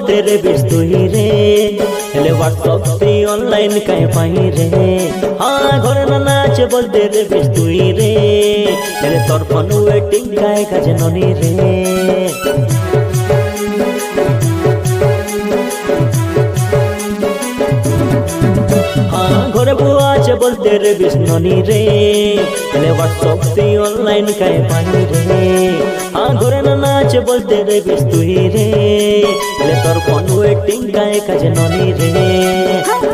बोलते रे बिस्तुही रे हेले व्हाट्सएप से ऑनलाइन कहीं पाई रे हाँ घर ना नाच बोलते रे बिस्तुही रे हेले तोर फोन वेटिंग काहे का जननी रे हाँ घरे बुआ चे बोलते रे बिस्ननी रे हेले व्हाट्सएप से ऑनलाइन काहे पाई रे हाँ घरे ना नाच बोलते रे बिस्तुही रे हेले तोर फोन वेटिंग काहे का जननी रे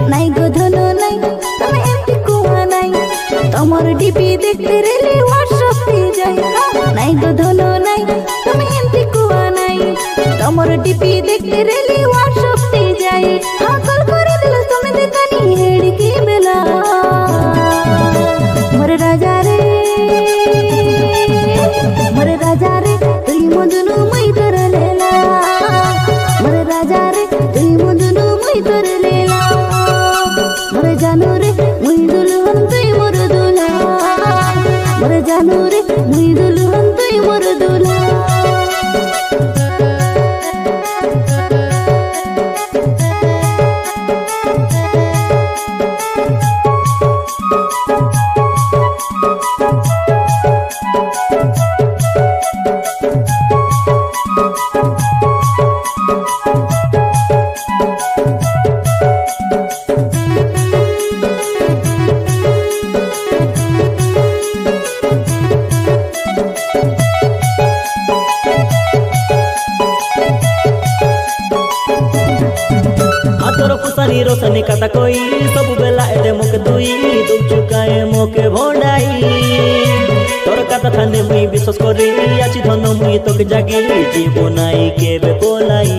नाई गो धनो नाई तमे एमती कुआ नाई तमर डीपी देखते रेली व्हाट्सएप पे जाई नाई गो धनो नाई तमे एमती कुआ नाई तमर डीपी देखते रेली व्हाट्सएप पे जाई हाँ कॉल करे दिल तमे देखनी हेड की बेला मोरे राजा रे तुई मजनू मई तर लेला मोरे राजा रे तुई मजनू मई तर लेला मोरे जानू रे मुई दुल्हन तुई मोर दुल्हा मोरे जानू रे मुई दुल्हन तुई मोर दुल्हा रोसनी रोसनी कथा कोई सब बेला एदे मोके दुई दो चुकाए मोके भोंडाई तोर कथा थाने मुई विश्वास करी आछि धन मुई तोके जागी जीवनाई केबे बोलाई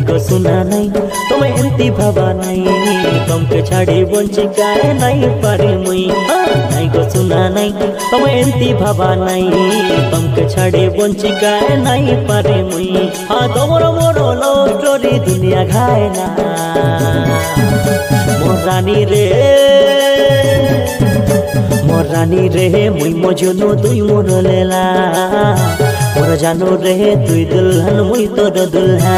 को सुना नहीं तुम्हें एंती भावा नहीं तुमके छाड़ी बंची गाए नहीं पारी मुई नहीं को सुना नहीं तुम्हें एंती भावा नहीं तुमके छाड़ी बंची गाए नहीं पारी मुई हाँ तोमरो मोरो लव स्टोरी दुनिया घाए ना मोर रानी रे मुई मजनू तुई मोर लेला मोर जानू रे तुई दुल्हन मुई तोर दुल्हा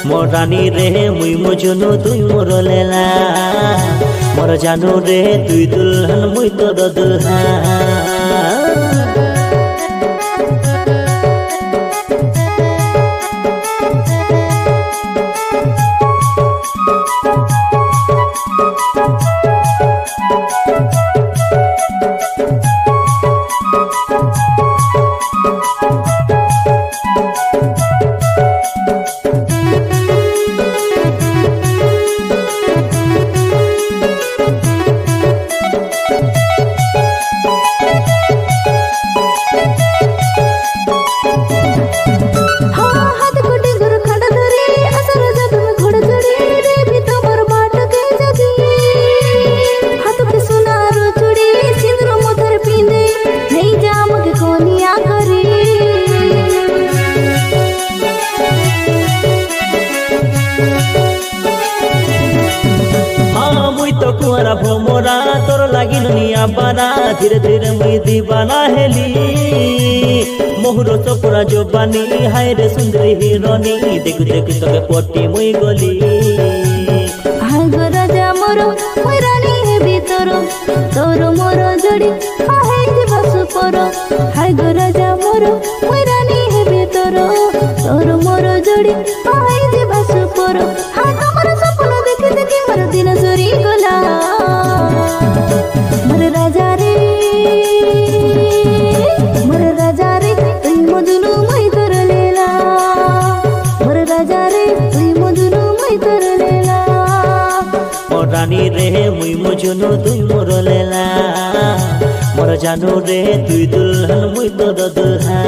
मोर रानी रे मुई मजनू तुई मोर लेला मोर जानू रे तुई दुल्हन मुई तोर दुल्हा कुआरा भोमरा तोर लागी दुनिया बना धीरे धीरे मुई दीवाना हेली मोहरो चोपड़ा जो बानी हाय रे सुंदरी हिरोनी देख देख तोके पोटी मुई गली हाय गो राजा मोरो मुई रानी हे भीतरो तोरो मोरो जोड़ी हाय जे बस परो हाय गो राजा मोरो मुई रानी हे भीतरो तोरो मोरो जोड़ी हाय जे बस परो हाय तोमरो सपना देख देख मोर दिन सरी गला मोर राजा रे तुई मजनू मई तर लेला मोर राजा रे तुई मजनू मई तर लेला मोर रानी रे मुई मजनू तुई मोर लेला मोर जानू रे तुई दुल्हन मुई तोर दुल्हा